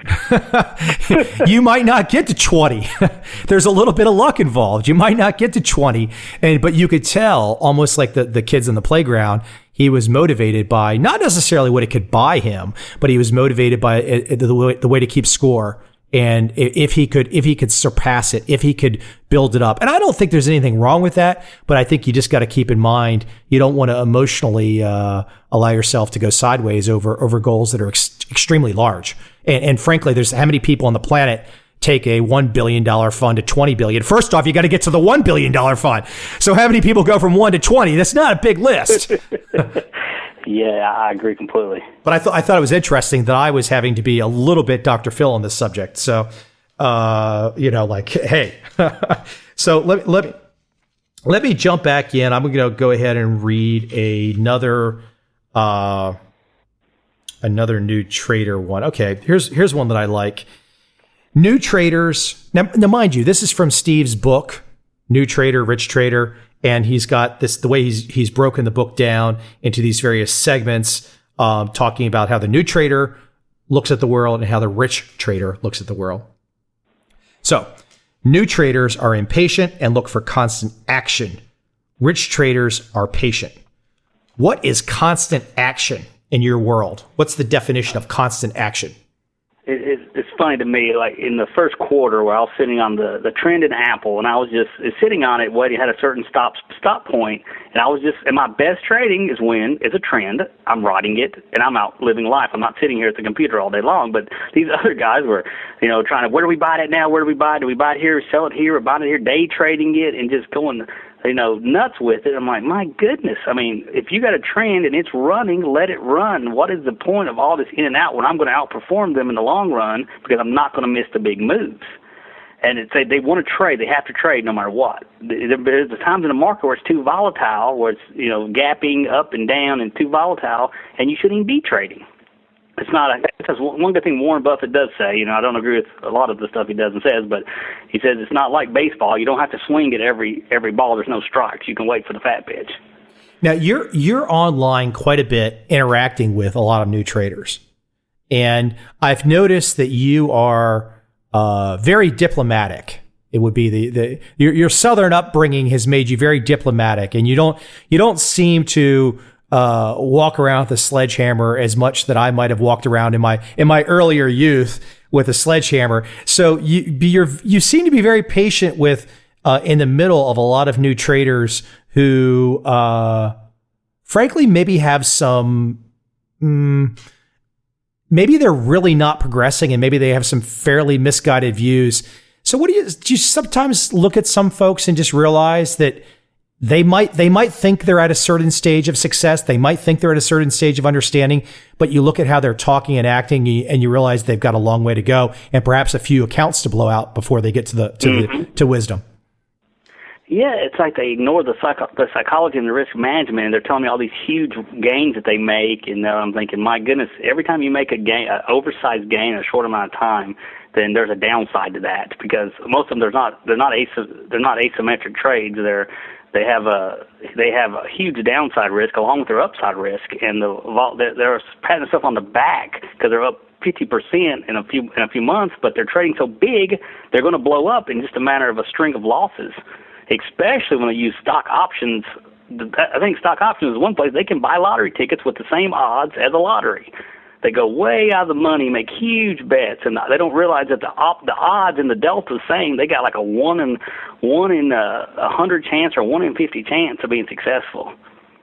You might not get to 20. There's a little bit of luck involved. You might not get to 20, but you could tell, almost like the kids in the playground, he was motivated by not necessarily what it could buy him, but he was motivated by the way to keep score. And if he could surpass it, if he could build it up. And I don't think there's anything wrong with that, but I think you just got to keep in mind, you don't want to emotionally allow yourself to go sideways over goals that are extremely large. And frankly, there's how many people on the planet take a $1 billion fund to 20 billion. First off, you got to get to the $1 billion fund. So how many people go from 1 to 20? That's not a big list. Yeah, I agree completely. But I thought it was interesting that I was having to be a little bit Dr. Phil on this subject. So, hey. So let me jump back in. I'm going to go ahead and read another new trader one. Okay, here's one that I like. New traders. Now, mind you, this is from Steve's book, New Trader, Rich Trader. And he's got this, the way he's broken the book down into these various segments, talking about how the new trader looks at the world and how the rich trader looks at the world. So, new traders are impatient and look for constant action. Rich traders are patient. What is constant action in your world? What's the definition of constant action? It's funny to me, like in the first quarter where I was sitting on the trend in Apple, and I was just sitting on it, waiting, had a certain stop point, and I was just, and my best trading is when it's a trend, I'm riding it, and I'm out living life. I'm not sitting here at the computer all day long, but these other guys were, trying to, where do we buy it now? Where do we buy it? Do we buy it here, sell it here, or buy it here, day trading it, and just going, nuts with it. I'm like, my goodness. I mean, if you got a trend and it's running, let it run. What is the point of all this in and out when I'm going to outperform them in the long run because I'm not going to miss the big moves? And they want to trade. They have to trade no matter what. There's times in the market where it's too volatile, where it's, gapping up and down and too volatile, and you shouldn't even be trading. It's not because one good thing Warren Buffett does say, I don't agree with a lot of the stuff he does and says, but he says it's not like baseball. You don't have to swing at every ball. There's no strikes. You can wait for the fat pitch. Now, you're online quite a bit, interacting with a lot of new traders. And I've noticed that you are very diplomatic. It would be your Southern upbringing has made you very diplomatic, and you don't seem to walk around with a sledgehammer as much that I might have walked around in my earlier youth with a sledgehammer. So you seem to be very patient with in the middle of a lot of new traders who, frankly, maybe have some. Maybe they're really not progressing, and maybe they have some fairly misguided views. So do you sometimes look at some folks and just realize that they might think they're at a certain stage of success. They might think they're at a certain stage of understanding, but you look at how they're talking and acting, and you realize they've got a long way to go, and perhaps a few accounts to blow out before they get to wisdom. Yeah, it's like they ignore the psychology and the risk management, and they're telling me all these huge gains that they make, and I'm thinking, my goodness, every time you make a gain, an oversized gain in a short amount of time, then there's a downside to that, because most of them they're not asymmetric trades. They have a huge downside risk along with their upside risk, and they're patting themselves on the back because they're up 50% in a few months, but they're trading so big they're going to blow up in just a matter of a string of losses. Especially when they use stock options. I think stock options is one place they can buy lottery tickets with the same odds as a lottery. They go way out of the money, make huge bets, and they don't realize that the odds and the delta is the same. They got like a 1 in 100 chance or 1 in 50 chance of being successful,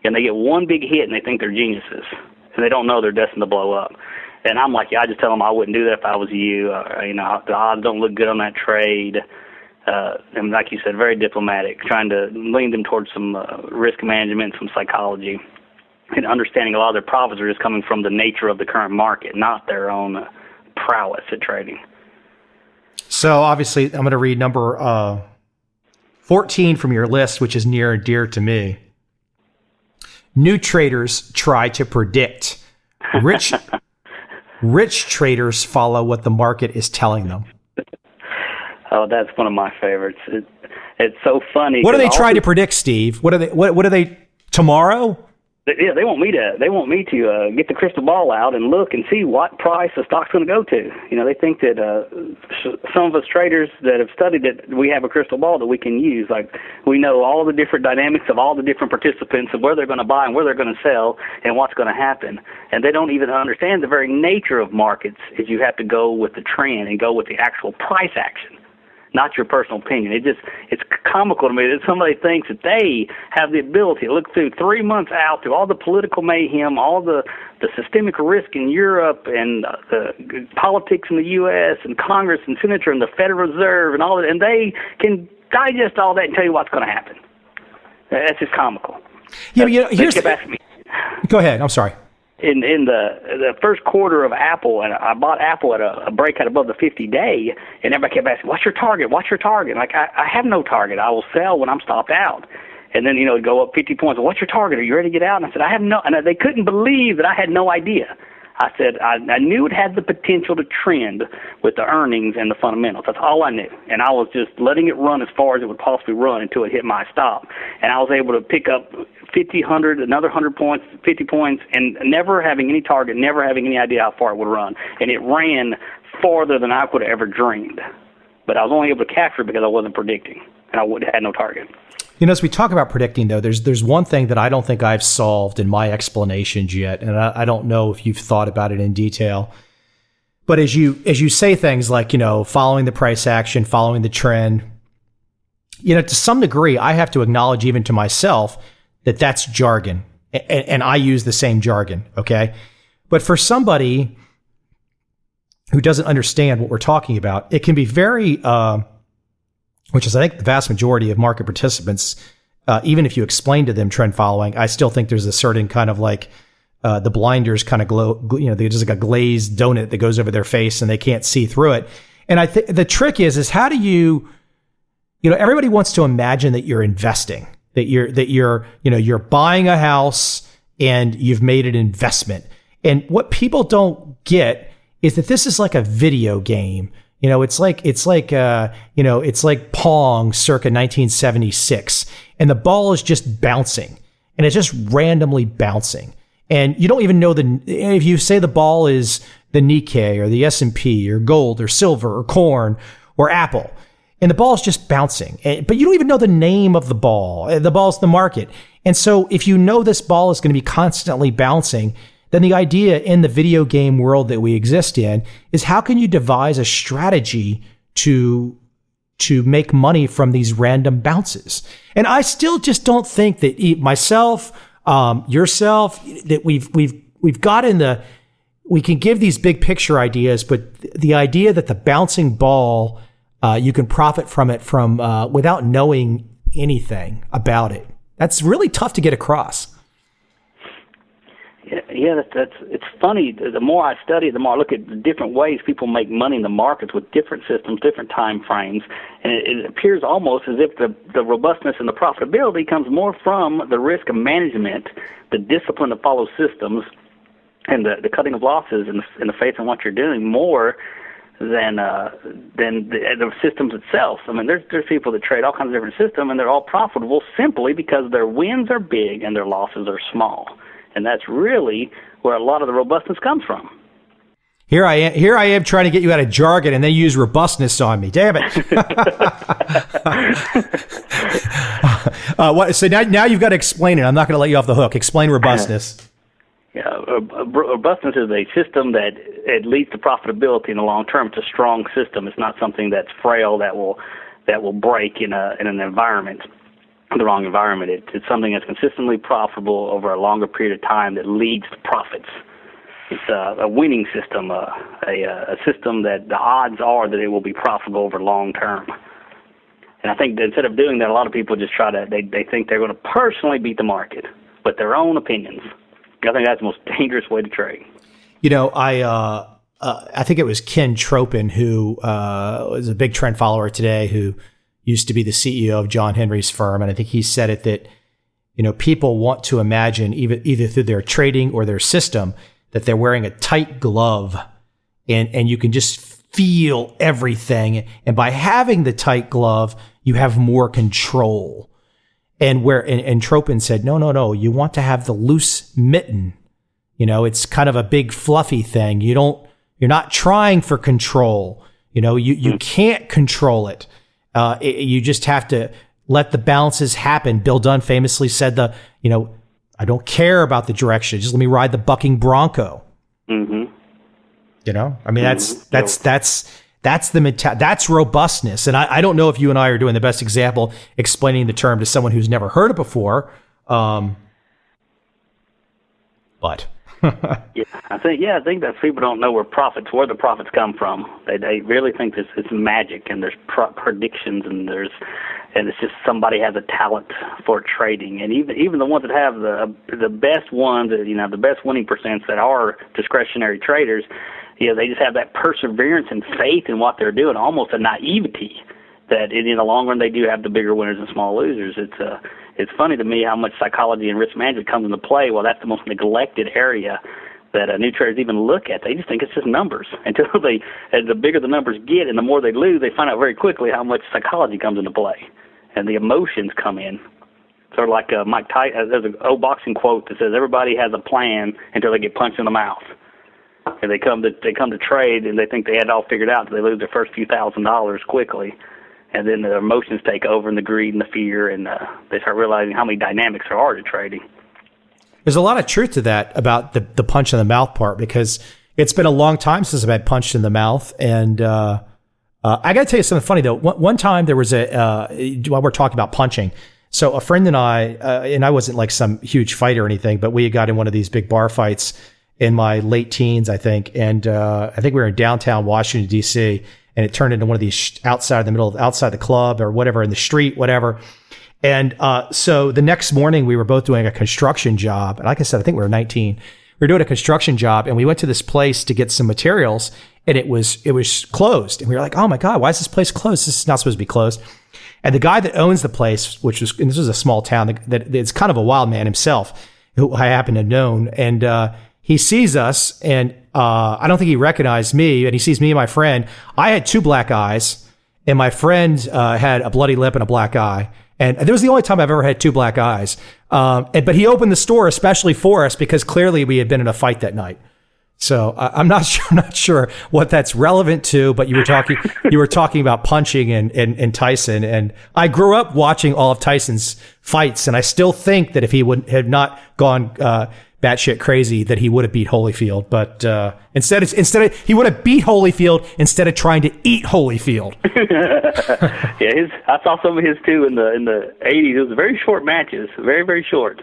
and they get one big hit and they think they're geniuses, and they don't know they're destined to blow up. And I'm like, I just tell them I wouldn't do that if I was you. The odds don't look good on that trade. And like you said, very diplomatic, trying to lean them towards some risk management, some psychology, and understanding a lot of their profits are just coming from the nature of the current market, not their own prowess at trading. So obviously, I'm going to read number 14 from your list, which is near and dear to me. New traders try to predict. Rich traders follow what the market is telling them. Oh, that's one of my favorites. It's so funny. What do they try to predict, Steve? What are they tomorrow? They want me to get the crystal ball out and look and see what price the stock's going to go to. They think that some of us traders that have studied it, we have a crystal ball that we can use. Like, we know all the different dynamics of all the different participants and where they're going to buy and where they're going to sell and what's going to happen. And they don't even understand the very nature of markets is you have to go with the trend and go with the actual price action, not your personal opinion. It's comical to me that somebody thinks that they have the ability to look through 3 months out through all the political mayhem, all the systemic risk in Europe and the politics in the U.S. and Congress and Senator and the Federal Reserve and all that, and they can digest all that and tell you what's going to happen. That's just comical. Yeah, here's Go ahead. I'm sorry. In the first quarter of Apple, and I bought Apple at a breakout above the 50-day, and everybody kept asking, what's your target? What's your target? Like, I have no target. I will sell when I'm stopped out. And then, it'd go up 50 points. What's your target? Are you ready to get out? And I said, I have no, and they couldn't believe that I had no idea. I said, I knew it had the potential to trend with the earnings and the fundamentals. That's all I knew. And I was just letting it run as far as it would possibly run until it hit my stop. And I was able to pick up 50, 100, another 100 points, 50 points, and never having any target, never having any idea how far it would run. And it ran farther than I could have ever dreamed. But I was only able to capture it because I wasn't predicting, and I had no target. As we talk about predicting, though, there's one thing that I don't think I've solved in my explanations yet, and I don't know if you've thought about it in detail. But as you say things like, following the price action, following the trend, to some degree, I have to acknowledge even to myself that that's jargon, and I use the same jargon, okay? But for somebody who doesn't understand what we're talking about, it can be very... which is, I think, the vast majority of market participants, even if you explain to them trend following, I still think there's a certain kind of like the blinders kind of glow, they're just like a glazed donut that goes over their face and they can't see through it. And I think the trick is how do you everybody wants to imagine that you're investing, that you're buying a house and you've made an investment. And what people don't get is that this is like a video game. It's like Pong circa 1976, and the ball is just bouncing, and it's just randomly bouncing, and you don't even know if you say the ball is the Nikkei or the S&P or gold or silver or corn or Apple, and the ball is just bouncing, but you don't even know the name of the ball. The ball's the market, and so if you know this ball is going to be constantly bouncing, then the idea in the video game world that we exist in is how can you devise a strategy to make money from these random bounces? And I still just don't think that myself, yourself, that we've got we can give these big picture ideas, but the idea that the bouncing ball, you can profit from it without knowing anything about it, that's really tough to get across. Yeah, it's funny. The more I study, the more I look at the different ways people make money in the markets with different systems, different time frames, and it appears almost as if the robustness and the profitability comes more from the risk of management, the discipline to follow systems, and the cutting of losses in the faith in what you're doing more than the systems itself. I mean, there's people that trade all kinds of different systems, and they're all profitable simply because their wins are big and their losses are small. And that's really where a lot of the robustness comes from. Here I am trying to get you out of jargon, and they use robustness on me. Damn it! So now you've got to explain it. I'm not going to let you off the hook. Explain robustness. Yeah, robustness is a system that it leads to profitability in the long term. It's a strong system. It's not something that's frail that will break in an environment. The wrong environment. It's something that's consistently profitable over a longer period of time that leads to profits. It's a winning system, a system that the odds are that it will be profitable over long term. And I think that instead of doing that, a lot of people just they think they're going to personally beat the market with their own opinions. I think that's the most dangerous way to trade. I think it was Ken Tropin who is a big trend follower today who used to be the CEO of John Henry's firm. And I think he said it that, people want to imagine either through their trading or their system that they're wearing a tight glove and you can just feel everything. And by having the tight glove, you have more control. And Tropin said, no, you want to have the loose mitten. It's kind of a big fluffy thing. You're not trying for control. You can't control it. You just have to let the balances happen. Bill Dunn famously said I don't care about the direction. Just let me ride the bucking bronco. Mm-hmm. That's the mentality. That's robustness. And I don't know if you and I are doing the best example explaining the term to someone who's never heard it before. But I think that people don't know where the profits come from. They really think it's magic, and there's predictions, and it's just somebody has a talent for trading. And even the ones that have the best ones, the best winning percents that are discretionary traders, they just have that perseverance and faith in what they're doing, almost a naivety that in the long run they do have the bigger winners and small losers. It's funny to me how much psychology and risk management comes into play. Well, that's the most neglected area that new traders even look at. They just think it's just numbers until as the bigger the numbers get and the more they lose, they find out very quickly how much psychology comes into play and the emotions come in. Sort of like Mike Tyson. There's an old boxing quote that says everybody has a plan until they get punched in the mouth. And they come to trade and they think they had it all figured out. So they lose their first few $1,000s quickly, and then the emotions take over and the greed and the fear, and they start realizing how many dynamics there are to trading. There's a lot of truth to that about the punch in the mouth part, because it's been a long time since I've had punched in the mouth. And I got to tell you something funny though. One time there was while we're talking about punching. So a friend and I wasn't like some huge fight or anything, but we got in one of these big bar fights in my late teens, I think. And I think we were in downtown Washington, D.C., and it turned into one of these outside the club or whatever, in the street, whatever. And so the next morning we were both doing a construction job. And like I said, I think we were 19. We were doing a construction job, and we went to this place to get some materials, and it was closed. And we were like, oh my God, why is this place closed? This is not supposed to be closed. And the guy that owns the place, and this was a small town, that it's kind of a wild man himself, who I happen to have known. And he sees us, and I don't think he recognized me, and he sees me and my friend. I had 2 black eyes, and my friend had a bloody lip and a black eye. And that was the only time I've ever had 2 black eyes. But he opened the store especially for us because clearly we had been in a fight that night. So I'm not sure what that's relevant to, but you were talking about punching and Tyson. And I grew up watching all of Tyson's fights, and I still think that if he had not gone batshit crazy, that he would have beat Holyfield. But instead he would have beat Holyfield instead of trying to eat Holyfield. Yeah, I saw some of his too in the 80s. It was very short matches, very, very short.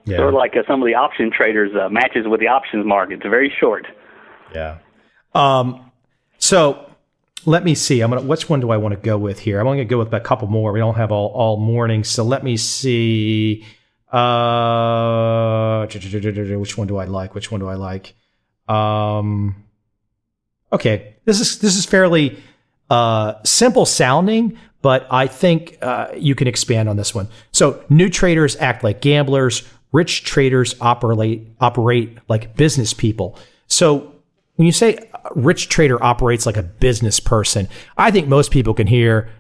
Yeah. Sort of like some of the option traders matches with the options markets, very short. Yeah. So let me see. Which one do I want to go with here? I'm going to go with a couple more. We don't have all morning, so let me see. Which one do I like? Okay, this is fairly simple sounding, but I think you can expand on this one. So new traders act like gamblers. Rich traders operate like business people. So when you say a rich trader operates like a business person, I think most people can hear,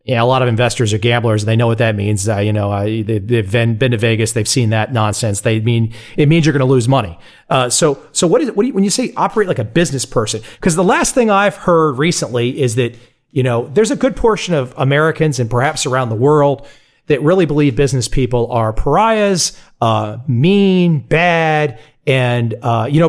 a lot of investors are gamblers, and they know what that means. They've been to Vegas, they've seen that nonsense. It means you're going to lose money. So what is it? When you say operate like a business person? Because the last thing I've heard recently is that there's a good portion of Americans and perhaps around the world that really believe business people are pariahs, mean, bad, and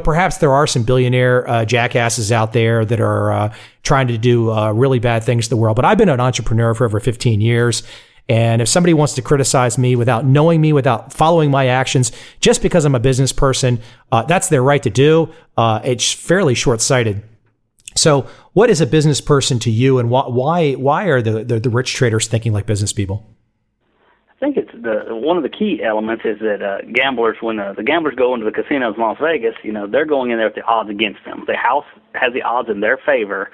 perhaps there are some billionaire jackasses out there that are trying to do really bad things to the world. But I've been an entrepreneur for over 15 years. And if somebody wants to criticize me without knowing me, without following my actions, just because I'm a business person, that's their right to do. It's fairly short-sighted. So what is a business person to you, and why are the rich traders thinking like business people? I think it's one of the key elements is that gamblers, when the gamblers go into the casinos in Las Vegas, they're going in there with the odds against them. The house has the odds in their favor.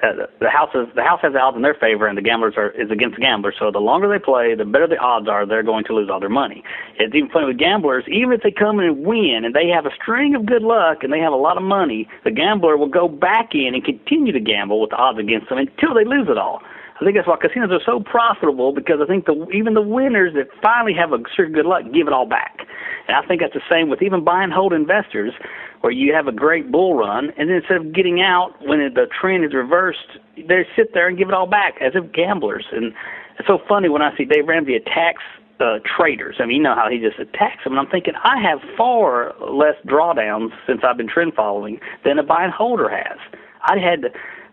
The house has the odds in their favor, and the gamblers is against the gamblers. So the longer they play, the better the odds are they're going to lose all their money. It's even funny with gamblers. Even if they come in and win, and they have a string of good luck, and they have a lot of money, the gambler will go back in and continue to gamble with the odds against them until they lose it all. I think that's why casinos are so profitable, because I think even the winners that finally have a certain good luck give it all back. And I think that's the same with even buy and hold investors, where you have a great bull run, and then instead of getting out when the trend is reversed, they sit there and give it all back as if gamblers. And it's so funny when I see Dave Ramsey attacks traders. I mean, you know how he just attacks them. And I'm thinking, I have far less drawdowns since I've been trend following than a buy and holder has. I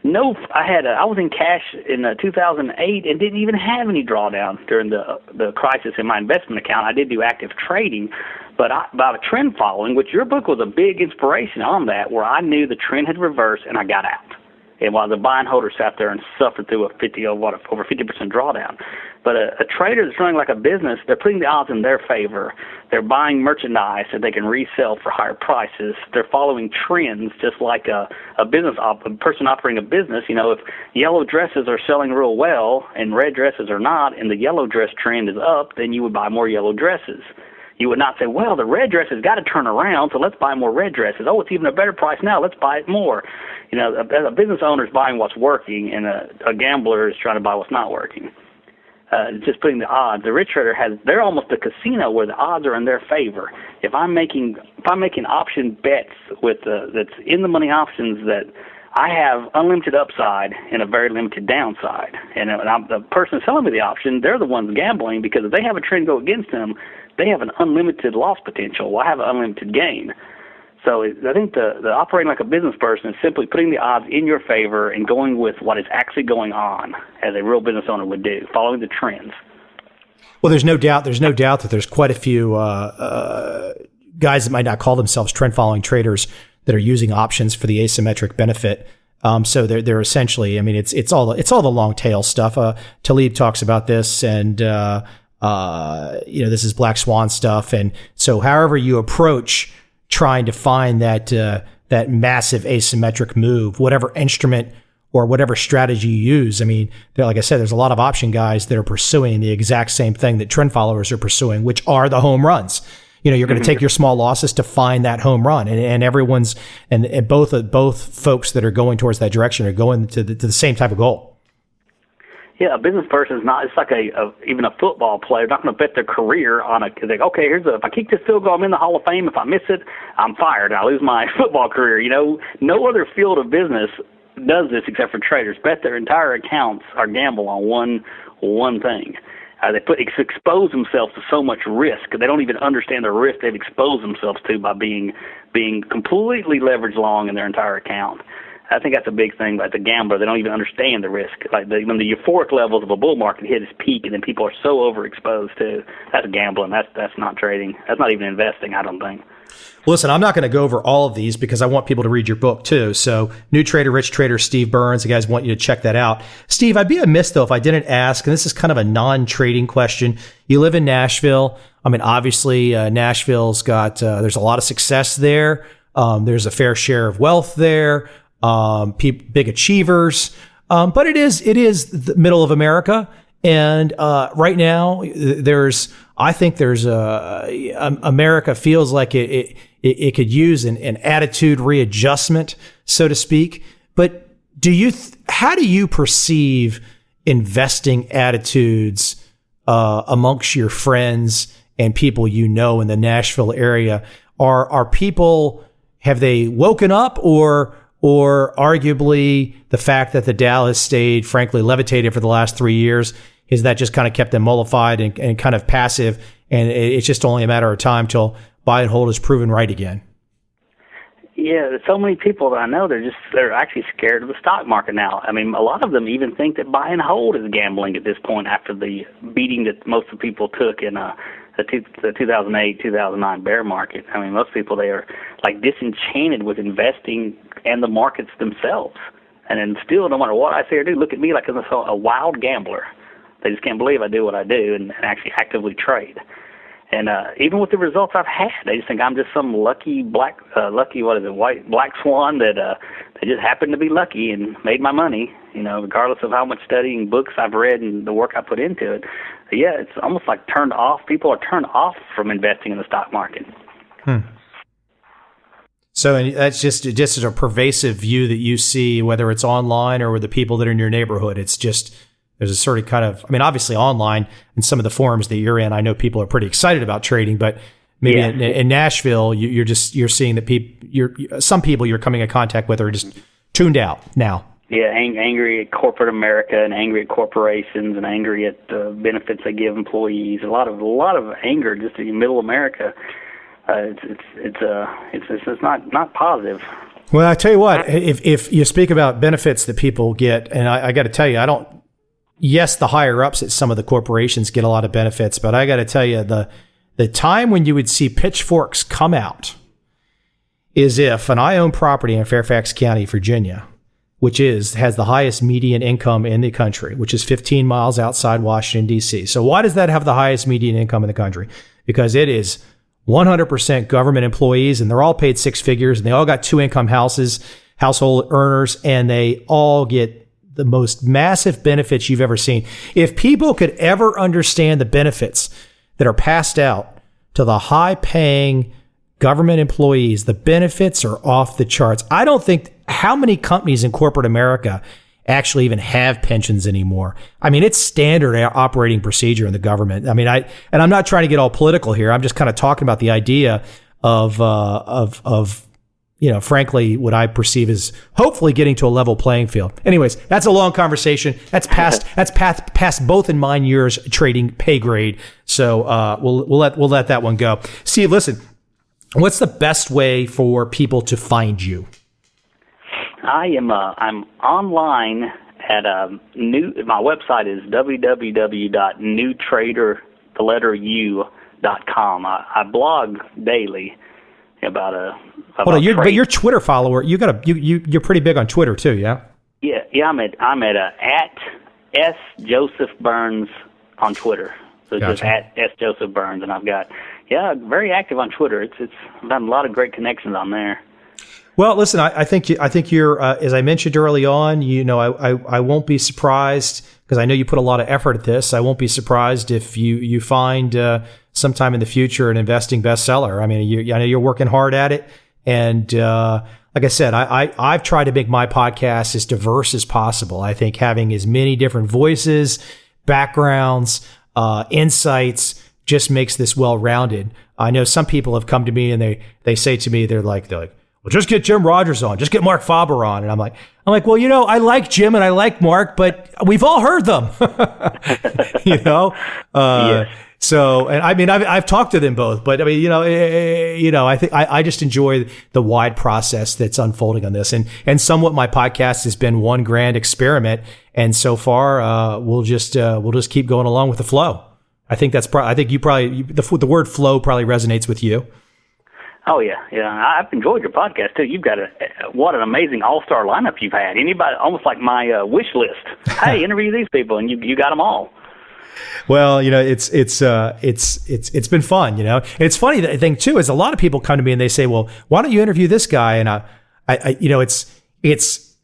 was in cash in 2008 and didn't even have any drawdown during the crisis in my investment account. I did do active trading, but by the trend following, which your book was a big inspiration on that, where I knew the trend had reversed and I got out. And while the buy and holder sat there and suffered through over 50% drawdown. But a trader that's running like a business, they're putting the odds in their favor. They're buying merchandise that they can resell for higher prices. They're following trends, just like a person operating a business. You know, if yellow dresses are selling real well and red dresses are not, and the yellow dress trend is up, then you would buy more yellow dresses. You would not say, well, the red dress has got to turn around, so let's buy more red dresses. Oh, it's even a better price now, let's buy it more. You know, a business owner is buying what's working, and a gambler is trying to buy what's not working. Just putting the odds. The rich trader they're almost a casino where the odds are in their favor. If I'm making option bets with that's in the money options, that I have unlimited upside and a very limited downside. And the person selling me the option, they're the ones gambling, because if they have a trend go against them, they have an unlimited loss potential. Well, I have an unlimited gain. So I think the operating like a business person is simply putting the odds in your favor and going with what is actually going on, as a real business owner would do, following the trends. Well, there's no doubt that there's quite a few guys that might not call themselves trend following traders that are using options for the asymmetric benefit. So they're essentially, I mean, it's all the long tail stuff. Talib talks about this, and this is black swan stuff. And so however you approach trying to find that massive asymmetric move, whatever instrument or whatever strategy you use. I mean, like I said, there's a lot of option guys that are pursuing the exact same thing that trend followers are pursuing, which are the home runs. You know, you're going to take your small losses to find that home run, and everyone's and both folks that are going towards that direction are going to the same type of goal. Yeah, a business person is not. It's like even a football player. They're not going to bet their career on a. Like, okay, if I kick this field goal, I'm in the Hall of Fame. If I miss it, I'm fired. I lose my football career. You know, no other field of business does this except for traders. Bet their entire accounts or gamble on one thing. They expose themselves to so much risk. They don't even understand the risk they've exposed themselves to by being completely leveraged long in their entire account. I think that's a big thing. Like the gambler, they don't even understand the risk. Like when the euphoric levels of a bull market hit its peak, and then people are so overexposed to, that's gambling. That's not trading. That's not even investing, I don't think. Listen, I'm not going to go over all of these because I want people to read your book too. So New Trader, Rich Trader, Steve Burns, the guys want you to check that out. Steve, I'd be amiss though if I didn't ask, and this is kind of a non-trading question. You live in Nashville. I mean, obviously Nashville's got, there's a lot of success there. There's a fair share of wealth there. Big achievers. But it is the middle of America. And, right now I think America feels like it could use an attitude readjustment, so to speak. But how do you perceive investing attitudes, amongst your friends and people you know in the Nashville area? Are people, have they woken up, or arguably the fact that the Dow has stayed, frankly, levitated for the last 3 years, is that just kind of kept them mollified and kind of passive, and it's just only a matter of time till buy and hold is proven right again? Yeah, there's so many people that I know, they're actually scared of the stock market now. I mean, a lot of them even think that buy and hold is gambling at this point after the beating that most of the people took in the 2008, 2009 bear market. I mean, most people, they are like disenchanted with investing and the markets themselves. And then still, no matter what I say or do, look at me like I'm a wild gambler. They just can't believe I do what I do and actually actively trade. And even with the results I've had, they just think I'm just some lucky black swan that just happened to be lucky and made my money, you know, regardless of how much studying books I've read and the work I put into it. But yeah, it's almost like turned off. People are turned off from investing in the stock market. So that's just a pervasive view that you see, whether it's online or with the people that are in your neighborhood. It's just There's a sort of kind of, I mean, obviously online and some of the forums that you're in, I know people are pretty excited about trading, but maybe in Nashville, you're seeing that some people you're coming in contact with are just tuned out now. Yeah, angry at corporate America and angry at corporations and angry at the benefits they give employees. A lot of anger just in middle America. It's not positive. Well, I tell you what, if you speak about benefits that people get, and I got to tell you, yes, the higher ups at some of the corporations get a lot of benefits, but I got to tell you, the time when you would see pitchforks come out is if, and I own property in Fairfax County, Virginia, which has the highest median income in the country, which is 15 miles outside Washington, D.C. So why does that have the highest median income in the country? Because it is 100% government employees, and they're all paid six figures, and they all got two-income household earners, and they all get the most massive benefits you've ever seen. If people could ever understand the benefits that are passed out to the high-paying government employees, the benefits are off the charts. I don't think how many companies in corporate America actually even have pensions anymore. I mean, it's standard operating procedure in the government. I mean, I'm not trying to get all political here. I'm just kind of talking about the idea of frankly, what I perceive as hopefully getting to a level playing field. Anyways, that's a long conversation. That's past both in mine years trading pay grade. So we'll let that one go. Steve, listen, what's the best way for people to find you? I'm online at my website is www.newtrader.com. I blog daily about but your Twitter follower, you're pretty big on Twitter too, yeah? Yeah, I'm at S Joseph Burns on Twitter. So it's just at S Joseph Burns, and I've got very active on Twitter. I've done a lot of great connections on there. Well, listen, I think you're as I mentioned early on, I won't be surprised because I know you put a lot of effort at this. I won't be surprised if you find sometime in the future an investing bestseller. I mean, I know you're working hard at it, and like I said, I've tried to make my podcast as diverse as possible. I think having as many different voices, backgrounds, insights just makes this well-rounded. I know some people have come to me and they say to me, they're like, well, just get Jim Rogers on, just get Mark Faber on. And I'm like, well, I like Jim and I like Mark, but we've all heard them, Yes. So, and I mean, I've talked to them both, but I mean, I think I just enjoy the wide process that's unfolding on this, and somewhat my podcast has been one grand experiment, and so far, we'll just keep going along with the flow. I think the word flow probably resonates with you. Oh yeah. I've enjoyed your podcast too. You've got what an amazing all-star lineup you've had. Anybody, almost like my wish list. Hey, interview these people, and you got them all. Well, it's been fun, And it's funny, the thing too is a lot of people come to me and they say, well, why don't you interview this guy? And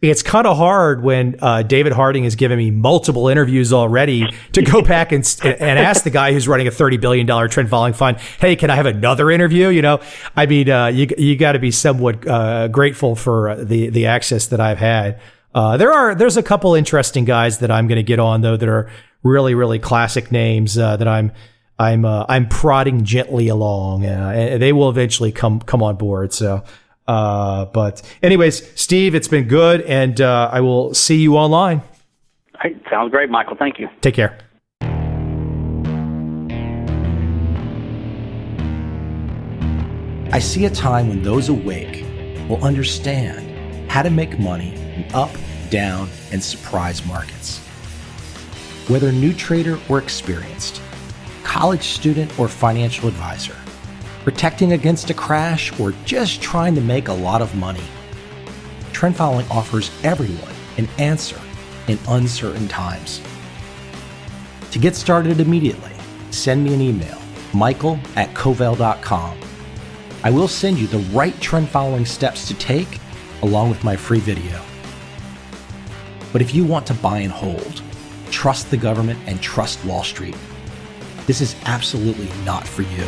it's kind of hard when David Harding has given me multiple interviews already to go back and ask the guy who's running a $30 billion trend following fund, hey, can I have another interview? I mean, you got to be somewhat grateful for the access that I've had. There's a couple interesting guys that I'm going to get on though that are really, really classic names that I'm prodding gently along. And they will eventually come on board. So. But anyways, Steve, it's been good, and I will see you online. All right, sounds great, Michael. Thank you. Take care. I see a time when those awake will understand how to make money in up, down, and surprise markets. Whether new trader or experienced, college student or financial advisor, protecting against a crash, or just trying to make a lot of money, trend following offers everyone an answer in uncertain times. To get started immediately, send me an email, michael@covel.com. I will send you the right trend following steps to take along with my free video. But if you want to buy and hold, trust the government and trust Wall Street, this is absolutely not for you.